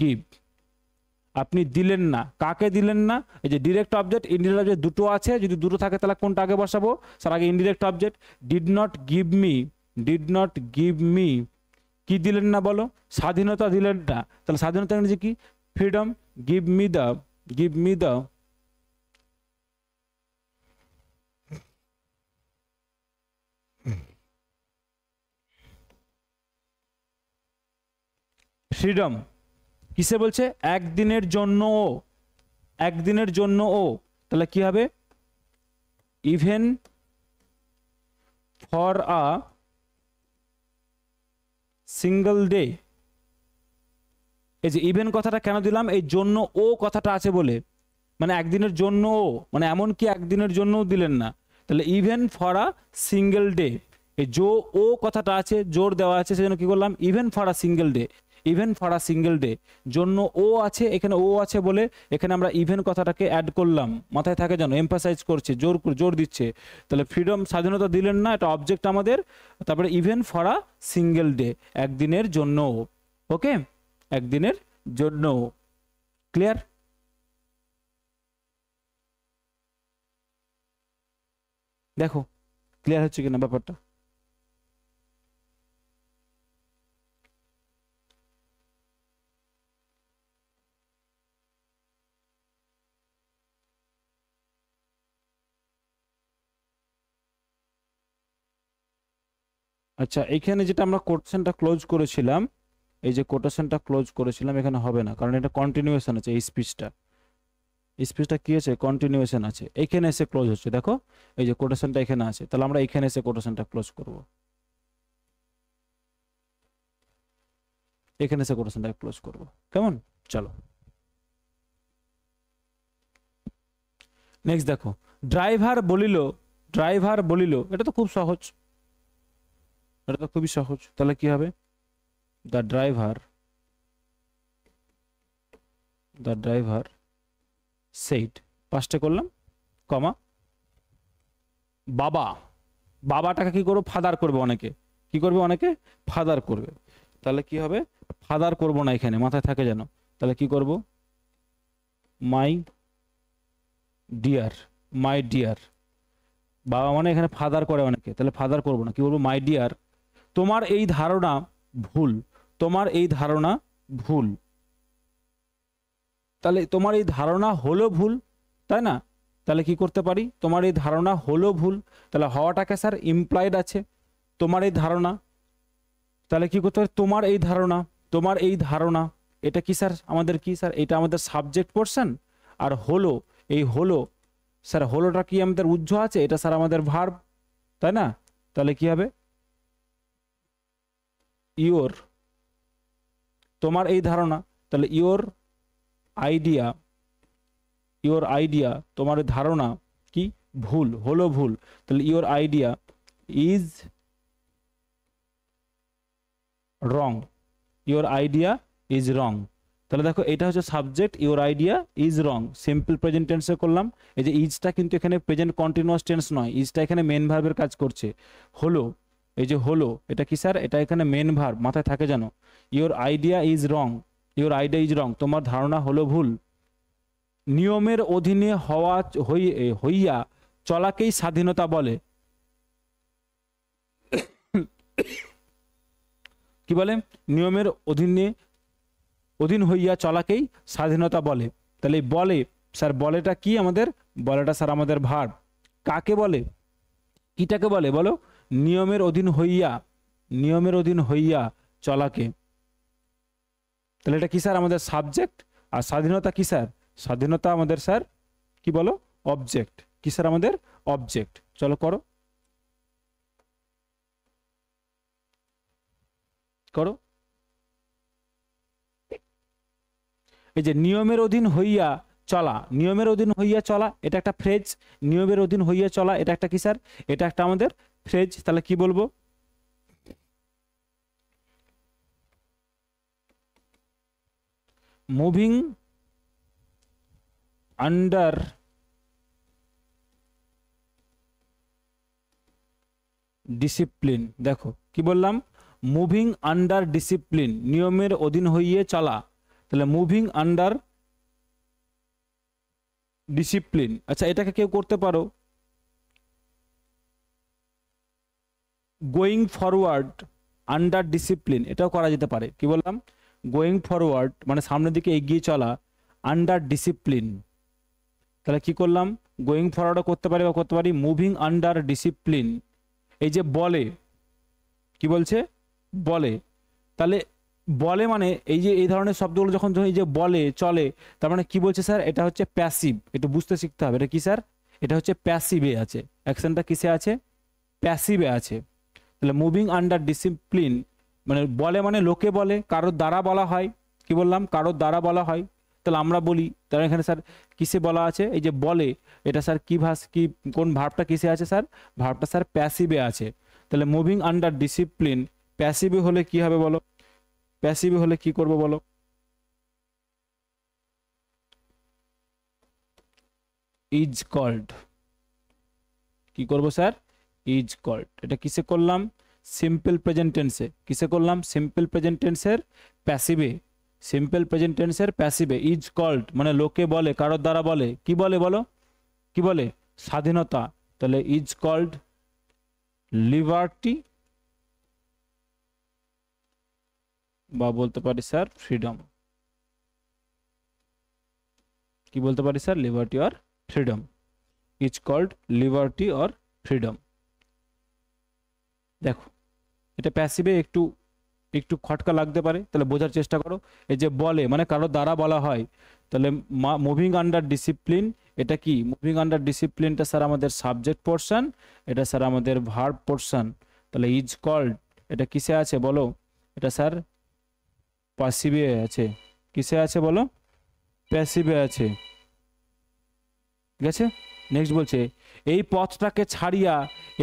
give. আপনি দিলেন না, কাকে দিলেন না? এই যে ডিরেক্ট অবজেক্ট ইনডিরেক্ট অবজেক্ট দুটো আছে, যদি দুটো থাকে তাহলে কোনটা আগে বসাবো স্যার? আগে indirect object. Did not give me, did not give me, কি দিলেন না বলো? স্বাধীনতা দিলেন না। তাহলে স্বাধীনতা ইংরেজি কি? Freedom. Give me the, give me the freedom. কিসে বলছে? একদিনের জন্য ও, একদিনের জন্য ও। তাহলে কি হবে? Even for a single day. এই যে ইভেন কথাটা কেন দিলাম? এই জন্য ও কথাটা আছে বলে, মানে একদিনের জন্য ও, মানে এমন কি একদিনের জন্যও দিলেন না। তাহলে even for a single day, এই জো ও কথাটা আছে, জোর দেওয়া আছে, সেজন্য কি করলাম? Even for a single day, even for a single day, জন্য ও আছে, এখানে ও আছে বলে এখানে আমরা ইভেন কথাটাকে অ্যাড করলাম। মাথায় থাকে যেন, এমফাসাইজ করছে, জোর জোর দিচ্ছে। তাহলে ফ্রিডম স্বাধীনতা দিলেন না, এটা অবজেক্ট আমাদের। তারপরে even for a single day, একদিনের জন্য। ওকে, একদিনের জন্য। ক্লিয়ার? দেখো ক্লিয়ার হচ্ছে কিনা ব্যাপারটা। আচ্ছা এখানে যেটা আমরা কোটেশনটা ক্লোজ করেছিলাম, এই যে কোটেশনটা ক্লোজ করেছিলাম এখানে হবে না, কারণ এটা কন্টিনিউয়েশন আছে। এই স্পিচটা, স্পিচটা কি আছে? কন্টিনিউয়েশন আছে। এখানে এসে ক্লোজ হচ্ছে, দেখো এই যে কোটেশনটা এখানে আছে, তাহলে আমরা এখানে এসে কোটেশনটা ক্লোজ করব। এখানে এসে কোটেশনটা ক্লোজ করব, কেমন? চলো নেক্সট দেখো, ড্রাইভার বলিল, ড্রাইভার বলিল, এটা তো খুব সহজ, এটা তো খুবই সহজ। তাহলে কি হবে? The driver, the driver said, পাঁচটা করলাম, কমা, বাবা, বাবাটাকে কি করবো? ফাদার করবে অনেকে, কি করবে? অনেকে ফাদার করবে। তাহলে কি হবে? ফাদার করব না, এখানে মাথায় থাকে যেন। তাহলে কি করব? My dear, my dear. বাবা মানে এখানে ফাদার করে অনেকে, তাহলে ফাদার করব না, কি বলবো? মাই ডিয়ার, তোমার এই ধারণা ভুল, তোমার এই ধারণা ভুল। তাহলে তোমার এই ধারণা হলো ভুল, তাই না? তাহলে কি করতে পারি? তোমার এই ধারণা হলো ভুল, তাহলে হওয়াটাকে স্যার ইমপ্লয়েড আছে, তোমার এই ধারণা। তাহলে কি করতে পারি? তোমার এই ধারণা, তোমার এই ধারণা, এটা কি স্যার আমাদের? কি স্যার? এটা আমাদের সাবজেক্ট পোর্শন। আর হলো, এই হলো স্যার, হলোটা কি আমাদের উহ্য আছে, এটা স্যার আমাদের ভার্ব, তাই না? তাহলে কি হবে? ইওর, তোমার এই ধারণা, তাহলে ইওর আইডিয়া, ইওর আইডিয়া, তোমার ধারণা কি? ভুল, হলো ভুল। তাহলে your idea is wrong, your idea is wrong. তাহলে দেখো এটা হচ্ছে subject, your idea is wrong, simple present টেন্সে করলাম। এই যে ইজটা কিন্তু এখানে প্রেজেন্ট কন্টিনিউয়াস টেন্স নয়, ইজটা এখানে মেন ভার্বের কাজ করছে। হলো, এই যে হলো, এটা কি স্যার? এটা এখানে মেন ভার্ব, মাথায় থাকে যেন। Your idea is wrong, your idea is রং, তোমার ধারণা হলো ভুল। নিয়মের অধীনে হওয়া হইয়া চলাকেই স্বাধীনতা বলে। কি বলে? নিয়মের অধীন হইয়া চলাকেই স্বাধীনতা বলে। তাহলে বলে স্যার, বলেটা কি আমাদের? বলেটা স্যার আমাদের ভার্ব। কাকে বলে? কিটাকে বলে বলো? নিয়মের অধীন হইয়া, নিয়মের অধীন হইয়া চলাকে। তাহলে এটা কি স্যার? আমাদের সাবজেক্ট। আর স্বাধীনতা কি স্যার? স্বাধীনতা আমাদের স্যার কি বলো? অবজেক্ট। কি স্যার? আমাদের অবজেক্ট। চলো করো, করো। এই যে নিয়মের অধীন হইয়া চলা, নিয়মের অধীন হইয়া চলা, এটা একটা ফ্রেজ। নিয়মের অধীন হইয়া চলা, এটা একটা কি স্যার? এটা একটা আমাদের ফ্রেজ। তাহলে কি বলবো? Moving under discipline. দেখো কি বললাম? মুভিং আন্ডার ডিসিপ্লিন, নিয়মের অধীন হইয়ে চলা। তাহলে মুভিং আন্ডার ডিসিপ্লিন। আচ্ছা, এটাকে কেউ করতে পারো গোয়িং ফরওয়ার্ড আন্ডার ডিসিপ্লিন, এটাও করা যেতে পারে। কি বললাম? গোয়িং ফরওয়ার্ড মানে সামনের দিকে এগিয়ে চলা, আন্ডার ডিসিপ্লিন। তাহলে কি করলাম? গোয়িং ফরওয়ার্ডও করতে পারি, বা করতে পারি মুভিং আন্ডার ডিসিপ্লিন। এই যে বলে, কি বলছে? বলে। তাহলে বলে মানে এই যে এই ধরনের শব্দগুলো যখন এই যে বলে, চলে, তার মানে কি বলছে স্যার? এটা হচ্ছে প্যাসিভ। একটু বুঝতে শিখতে হবে, এটা কি স্যার? এটা হচ্ছে প্যাসিভে আছে, অ্যাকশনটা কিসে আছে? প্যাসিভে আছে। তাহলে মুভিং আন্ডার ডিসিপ্লিন মানে বলে মানে লোকে বলে, কারোর দ্বারা বলা হয়। কি বললাম? কারোর দ্বারা বলা হয়। তাহলে আমরা বলি, তাহলে এখানে স্যার কিসে বলা আছে? এই যে বলে, এটা স্যার কি কি কোন ভার্বটা কিসে আছে স্যার? ভার্বটা স্যার প্যাসিভে আছে। তাহলে মুভিং আন্ডার ডিসিপ্লিন প্যাসিভে হলে কি হবে বলো? প্যাসিভে হলে কি করব বলো? Is called. কি করব স্যার? Is called. এটা কিসে করলাম? সিম্পল প্রেজেন্ট টেন্সে। কিসে করলাম? সিম্পল প্রেজেন্ট টেন্সের প্যাসিভে। সিম্পল প্রেজেন্ট টেন্সের প্যাসিভে ইজ কল্ড মানে লোকে বলে, কারোর দ্বারা বলে। কি বলে বলো? কি বলে? স্বাধীনতা। তাহলে ইজ কল্ড লিবার্টি, বা বলতে পারি স্যার ফ্রিডম। কি বলতে পারি sir? Liberty or freedom. Is called liberty or freedom. দেখো এটা প্যাসিভে একটু একটু খটকা লাগতে পারে, তাহলে বোঝার চেষ্টা করো। এই যে বলে মানে কারোর দ্বারা বলা হয়, তাহলে মুভিং আন্ডার ডিসিপ্লিন, এটা কি? মুভিং আন্ডার ডিসিপ্লিনটা স্যার আমাদের সাবজেক্ট পোর্শন, এটা স্যার আমাদের ভার্ব পোর্শন। তাহলে ইজ কল্ড এটা কিসে আছে বলো? এটা স্যার প্যাসিভে আছে। কিসে আছে বলো? প্যাসিভে আছে। ঠিক আছে, নেক্সট বলছে এই পথটাকে ছাড়িয়া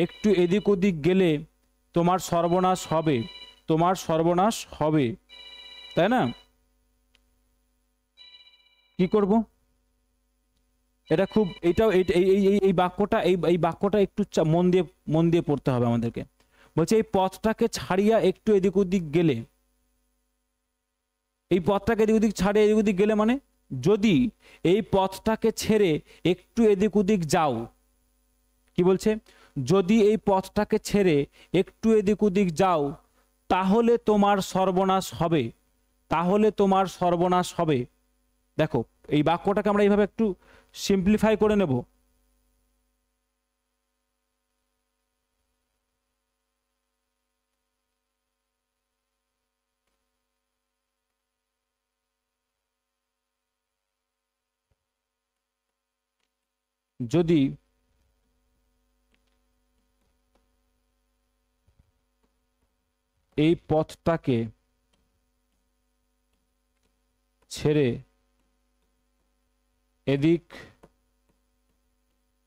একটু এদিক ওদিক গেলে তোমার সর্বনাশ হবে, তোমার সর্বনাশ হবে, তাই না? কি করব? এটা খুব, এটাও এই বাক্যটা এই বাক্যটা একটু মন দিয়ে পড়তে হবে আমাদেরকে। বলছে এই পথটাকে ছাড়িয়া একটু এদিক ওদিক গেলে, এই পথটাকে এদিক ওদিক ছাড়িয়ে এদিক ওদিক গেলে মানে যদি এই পথটাকে ছেড়ে একটু এদিক ওদিক যাও, কি বলছে, যদি এই পথটাকে ছেড়ে একটু এদিক ওদিক যাও তাহলে তোমার সর্বনাশ হবে, তাহলে তোমার সর্বনাশ হবে। দেখো এই বাক্যটাকে আমরা এইভাবে একটু সিম্পলিফাই করে নেব। যদি এই পথটাকে ছেড়ে এদিক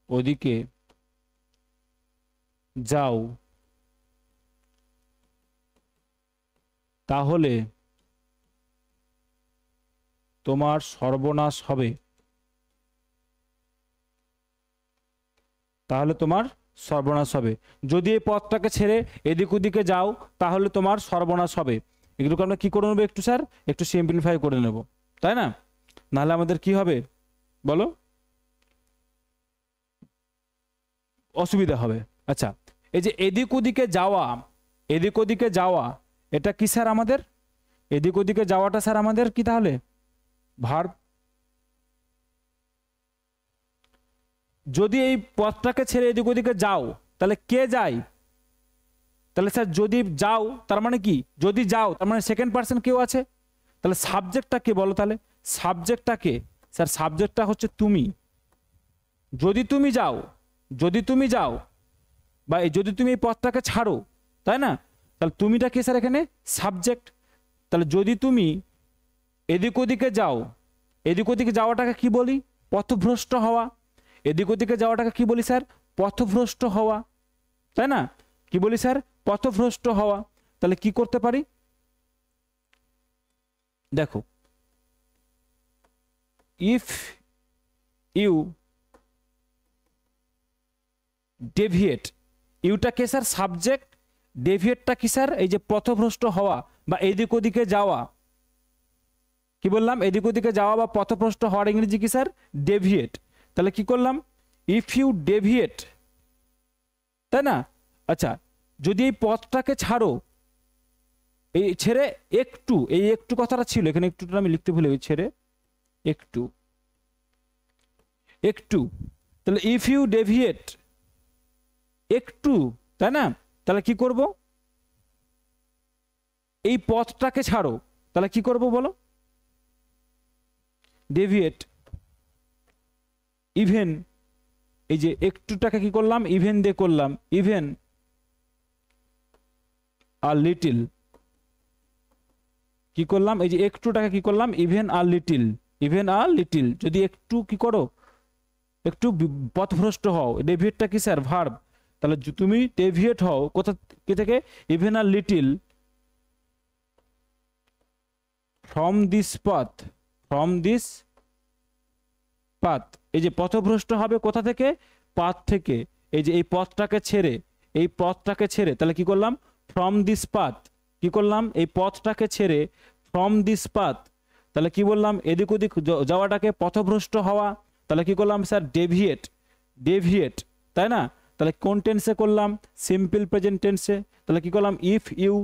ওদিকে যাও তাহলে তোমার সর্বনাশ হবে, তাহলে তোমার সর্বনাশ হবে। যদি এই পথটাকে ছেড়ে এদিক ওদিকে যাও তাহলে তোমার সর্বনাশ হবে। এগুলোকে আমরা কি করে নেবো একটু স্যার, একটু সিম্পলিফাই করে নেব, তাই না? নাহলে আমাদের কি হবে বলো, অসুবিধা হবে। আচ্ছা, এই যে এদিক ওদিকে যাওয়া, এদিক ওদিকে যাওয়া এটা কি স্যার আমাদের, এদিক ওদিকে যাওয়াটা স্যার আমাদের কি তাহলে ভার্ব। যদি এই পথটাকে ছেড়ে এদিক ওদিকে যাও তাহলে কে যায়, তাহলে স্যার যদি যাও তার মানে কি, যদি যাও তার মানে সেকেন্ড পার্সন কেউ আছে, তাহলে সাবজেক্টটা কে বলো, তাহলে সাবজেক্টটা কে স্যার, সাবজেক্টটা হচ্ছে তুমি। যদি তুমি যাও, যদি তুমি যাও বা যদি তুমি এই পথটাকে ছাড়ো, তাই না, তাহলে তুমিটা কে স্যার এখানে সাবজেক্ট। তাহলে যদি তুমি এদিক ওদিকে যাও, এদিক ওদিকে যাওয়াটাকে কি বলি, পথভ্রষ্ট হওয়া। এদিক ওদিকে যাওয়াটাকে কি বলি স্যার, পথভ্রষ্ট হওয়া, তাই না, কি বলি স্যার, পথভ্রষ্ট হওয়া। তাহলে কি করতে পারি দেখো, ইফ ইউ ডেভিয়েট, ইউটা কে স্যার সাবজেক্ট, ডেভিয়েটটা কি স্যার এই যে পথভ্রষ্ট হওয়া বা এদিক ওদিকে যাওয়া। কি বললাম, এদিক ওদিকে যাওয়া বা পথভ্রষ্ট হওয়ার ইংরেজি কি স্যার, ডেভিয়েট। তাহলে কি করলাম, ইফ ইউ ডেভিয়েট, তাই না। আচ্ছা, যদি এই পথটাকে ছাড়ো, এই ছেড়ে একটু, এই একটু কথাটা ছিল এখানে, একটুটা আমি লিখতে ভুলে গেছি, ছেড়ে একটু, একটু, তাহলে ইফ ইউ ডেভিয়েট একটু, তাই না, তাহলে কি করব, এই পথটাকে ছাড়ো, তাহলে কি করব বলো, ডেভিয়েট ইভেন, এই যে একটুটাকে কি করলাম ইভেন দিয়ে করলাম, ইভেন আর লিটিল, কি করলাম এই যে একটুটাকে কি করলাম even a little, even a little, যদি একটু কি করো, একটু পথভ্রষ্ট হও, ডেভিয়েটটা কি স্যার ভার্ব। তাহলে তুমি ডেভিয়েট হও কোথা কি থেকে, even a little from this path, from this path, এই যে পথভ্রষ্ট হবে কোথা থেকে, পাথ থেকে, এই যে এই পথটাকে ছেড়ে, এই পথটাকে ছেড়ে, তাহলে কি করলাম ফ্রম দিস পাথ, কি করলাম এই পথটাকে ছেড়ে ফ্রম দিস পাথ, তাহলে কি বললাম এদিক ওদিক যাওয়াটাকে পথভ্রষ্ট হওয়া, তাহলে কি করলাম স্যার ডেভিয়েট, ডেভিয়েট, তাই না। তাহলে কোন টেন্সে করলাম, সিম্পল প্রেজেন্ট টেন্সে। তাহলে কি করলাম, if you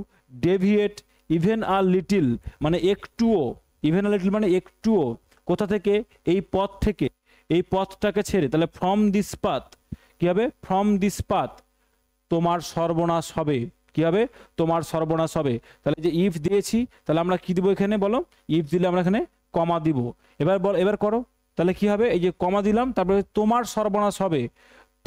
deviate even a little, মানে একটুও, ইভেন আর লিটিল মানে একটুও, কোথা থেকে, এই পথ থেকে, এই পথটাকে ছেড়ে, তাহলে ফ্রম দিস পাথ, কি হবে ফ্রম দিস পাথ, তোমার সর্বনাশ হবে, কি হবে তোমার সর্বনাশ হবে। তাহলে যে ইফ দিয়েছি, তাহলে আমরা কি দিব এখানে বলো, ইফ দিলে আমরা এখানে কমা দিব। এবার বল, এবার করো, তাহলে কি হবে, এই যে কমা দিলাম, তারপরে তোমার সর্বনাশ হবে,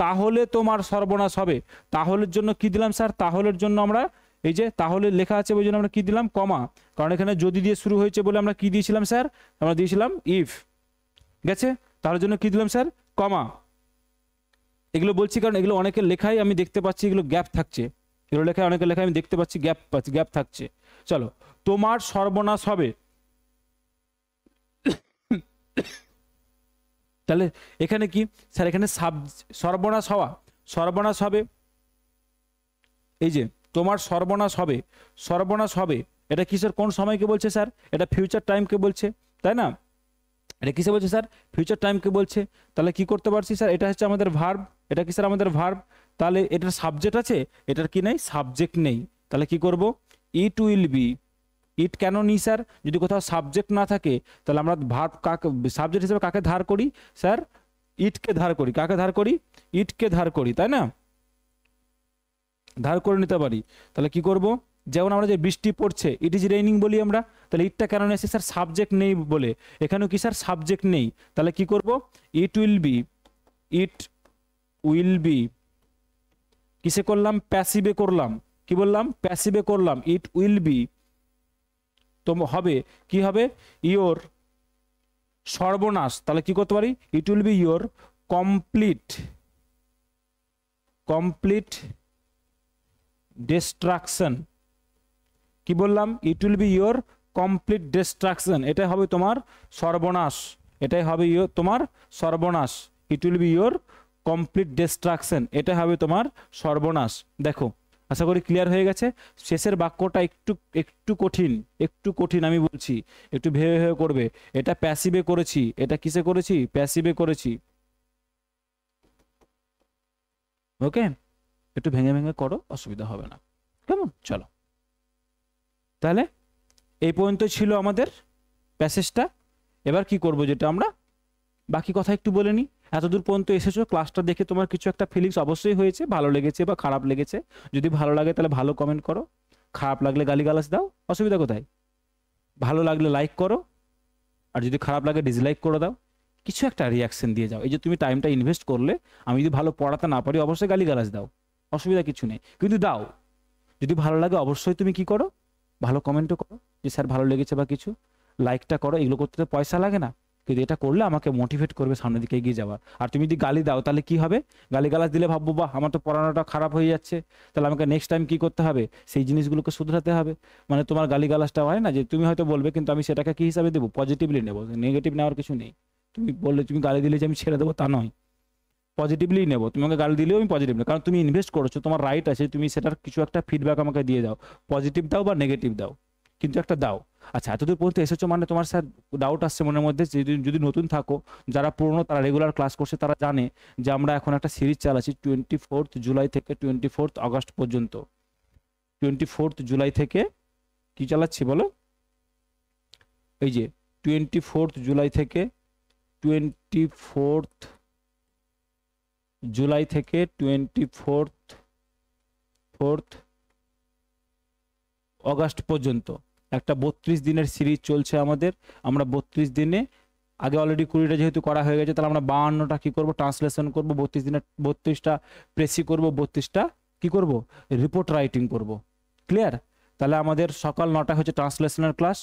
তাহলে তোমার সর্বনাশ হবে। তাহলের জন্য কি দিলাম স্যার, তাহলের জন্য আমরা এই যে তাহলে লেখা আছে ওই জন্য আমরা কি দিলাম কমা, কারণ এখানে যদি দিয়ে শুরু হয়েছে বলে আমরা কি দিয়েছিলাম স্যার, আমরা দিয়েছিলাম ইফ, গেছে, তাহলে জন্য কি দিলাম স্যার কমা। এগুলো বলছি কারণ এগুলো অনেকের লেখাই আমি দেখতে পাচ্ছি এগুলো গ্যাপ থাকছে, এগুলো লেখায় অনেকের লেখায় আমি দেখতে পাচ্ছি গ্যাপ থাকছে। চলো, তোমার সর্বনাশ হবে, তাহলে এখানে কি স্যার, এখানে সর্বনাশ হওয়া, সর্বনাশ হবে, এই যে তোমার সর্বনাশ হবে, সর্বনাশ হবে, এটা কিসের কোন সময়কে বলছে স্যার? এটা ফিউচার টাইমকে বলছে, তাই না? এটা কিসে বলছে স্যার? ফিউচার টাইমকে বলছে। তাহলে কি করতে পারছি স্যার? এটা হচ্ছে আমাদের ভার্ব, এটা কি স্যার আমাদের ভার্ব। তাহলে এটার সাবজেক্ট আছে, এটার কি নেই? সাবজেক্ট নেই। তাহলে কি করব? ইট উইল বি। ইট কেন নিই স্যার? যদি কোথাও সাবজেক্ট না থাকে তাহলে আমরা ভার্ব কাকে, সাবজেক্ট হিসেবে কাকে ধার করি স্যার? ইটকে ধার করি। কাকে ধার করি? ইটকে ধার করি, তাই না? ধার করে নিতে পারি। তাহলে কি করব? যেমন আমরা যে বৃষ্টি পড়ছে, ইট ইজ রেইনিং বলি আমরা, তাহলে ইটটা কেন নিয়েছি স্যার? সাবজেক্ট নেই বলে। এখানেও কি স্যার? সাবজেক্ট নেই। তাহলে কি করব? ইট will B, it will B কিসে করলাম? প্যাসিভে করলাম। কি বললাম? প্যাসিভে করলাম। ইট উইল বি তো হবে কি হবে? ইয়োর সর্বনাশ। তাহলে কি করতে পারি? It will be your complete, complete destruction. কি বললাম? It will be your complete destruction. এটাই হবে তোমার সর্বনাশ, এটাই হবে তোমার সর্বনাশ। It will be your complete destruction, এটা হবে তোমার সর্বনাশ। দেখো, আশা করি ক্লিয়ার হয়ে গেছে। শেষের বাক্যটা একটু একটু কঠিন, একটু কঠিন আমি বলছি, একটু ভেবে ভেবে করবে। এটা প্যাসিভে করেছি, এটা কিসে করেছি? প্যাসিভে করেছি। ওকে, একটু ভেঙে ভেঙে করো, অসুবিধা হবে না, কেমন? চলো, তাহলে এই পর্যন্ত ছিল আমাদের প্যাসেজটা। এবার কি করব, যেটা আমরা বাকি কথা একটু বলে নিই। এতদূর পর্যন্ত এসেছো, ক্লাসটা দেখে তোমার কিছু একটা ফিলিংস অবশ্যই হয়েছে, ভালো লেগেছে বা খারাপ লেগেছে। যদি ভালো লাগে তাহলে ভালো কমেন্ট করো, খারাপ লাগলে গালিগালাজ দাও, অসুবিধা কোথায়? ভালো লাগলে লাইক করো, আর যদি খারাপ লাগে ডিসলাইক করে দাও, কিছু একটা রিয়াকশন দিয়ে যাও। এই যে তুমি টাইমটা ইনভেস্ট করলে, আমি যদি ভালো পড়াতে না পারি অবশ্যই গালিগালাজ দাও, অসুবিধা কিছু নেই, কিন্তু দাও। যদি ভালো লাগে অবশ্যই তুমি কি করো? ভালো কমেন্টও করো যে স্যার ভালো লেগেছে বা কিছু, লাইকটা করো। এগুলো করতে তো পয়সা লাগে না, কিন্তু এটা করলে আমাকে মোটিভেট করবে সামনের দিকে এগিয়ে যাওয়ার। আর তুমি যদি গালি দাও তাহলে কি হবে? গালিগালাজ দিলে ভাববো বাহ, আমার তো পড়ানোটা খারাপ হয়ে যাচ্ছে, তাহলে আমাকে নেক্সট টাইম কি করতে হবে? সেই জিনিসগুলোকে শুধরাতে হবে। মানে তোমার গালিগালাজটা হয় না যে তুমি হয়তো বলবে, কিন্তু আমি সেটাকে কি হিসাবে দেবো? পজিটিভলি নেবো, নেগেটিভ নেওয়ার কিছু নেই। তুমি বললে, তুমি গালি দিলে যে আমি ছেড়ে দেবো তা নয়, পজিটিভলি নেবো। তোমাকে গালি দিলেও আমি পজিটিভ নেব, কারণ তুমি ইনভেস্ট করেছো, তোমার রাইট আছে, তুমি সেটার কিছু একটা ফিডব্যাক আমাকে দিয়ে দাও, পজিটিভ দাও বা নেগেটিভ দাও, কিন্তু একটা দাও। আচ্ছা, এতদূর পর্যন্ত এসেছো মানে তোমার স্যার ডাউট আসছে মনের মধ্যে। যদি নতুন থাকো, যারা পুরনো তারা রেগুলার ক্লাস করছে, তারা জানে যে আমরা এখন একটা সিরিজ চালাচ্ছি 24 জুলাই থেকে 24 আগস্ট পর্যন্ত। 24 জুলাই থেকে কি চালাচ্ছি বলো? এই যে 24 জুলাই থেকে 24 জুলাই থেকে 24 অগাস্ট পর্যন্ত একটা 32 দিনের সিরিজ চলছে আমাদের। আমরা 32 দিনে, আগে অলরেডি 20টা যেহেতু করা হয়ে গেছে, তাহলে আমরা 52টা কি করব? ট্রান্সলেশন করব। 32 দিনে 32টা প্রেসি করব, 32টা কি করব? রিপোর্ট রাইটিং করব। ক্লিয়ার? তাহলে আমাদের সকাল 9টা হচ্ছে ট্রান্সলেশনের ক্লাস,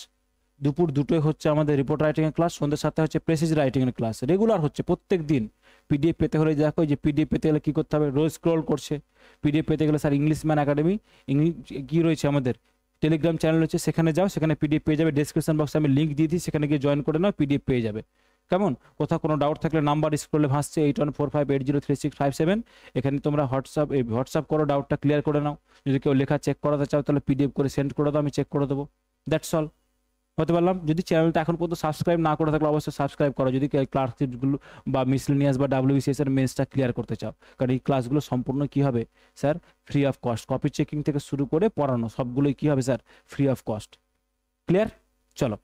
দুপুর 2টোয় হচ্ছে আমাদের রিপোর্ট রাইটিংয়ের ক্লাস, সন্ধ্যে 7টা হচ্ছে প্রেসিজ রাইটিংয়ের ক্লাস। রেগুলার হচ্ছে প্রত্যেক দিন। পিডিএফ পেতে হলে দেখো, যে পিডিএফ পেতে গেলে কী করতে হবে? রোজ স্ক্রল করছে। পিডিএফ পেতে গেলে স্যার ইংলিশম্যান একাডেমি ইংলিশ কী রয়েছে আমাদের টেলিগ্রাম চ্যানেল রয়েছে, সেখানে যাও, সেখানে পিডিএফ পেয়ে যাবে। ডেসক্রিপশন বক্সে আমি লিঙ্ক দিয়ে দিই, সেখানে গিয়ে জয়েন করে নাও, পিডিএফ পেয়ে যাবে। কেমন? কোথাও কোনো ডাউট থাকলে নাম্বার স্ক্রলে ভাসছে 8145803657, এখানে তোমরা হোয়াটসঅ্যাপ করো, ডাউটটা ক্লিয়ার করে নাও। যদি কেউ লেখা চেক করাতে চাও তাহলে পিডিএফ করে সেন্ড করে দাও, আমি চেক করে দেবো। That's all. হতে পারলাম। যদি চ্যানেলটা এখন পর্যন্ত সাবস্ক্রাইব না করে থাকলে অবশ্যই সাবস্ক্রাইব করো, যদি ক্লাসগুলো বা মিসলেনিয়াস বা ডাব্লিউবিসিএস এর মেন্সটা ক্লিয়ার করতে চাও। কারণ এই ক্লাসগুলো সম্পূর্ণ কি হবে sir? Free of cost. Copy checking থেকে শুরু করে পড়ানো সবগুলোই কি হবে sir? Free of cost. Clear? চলো।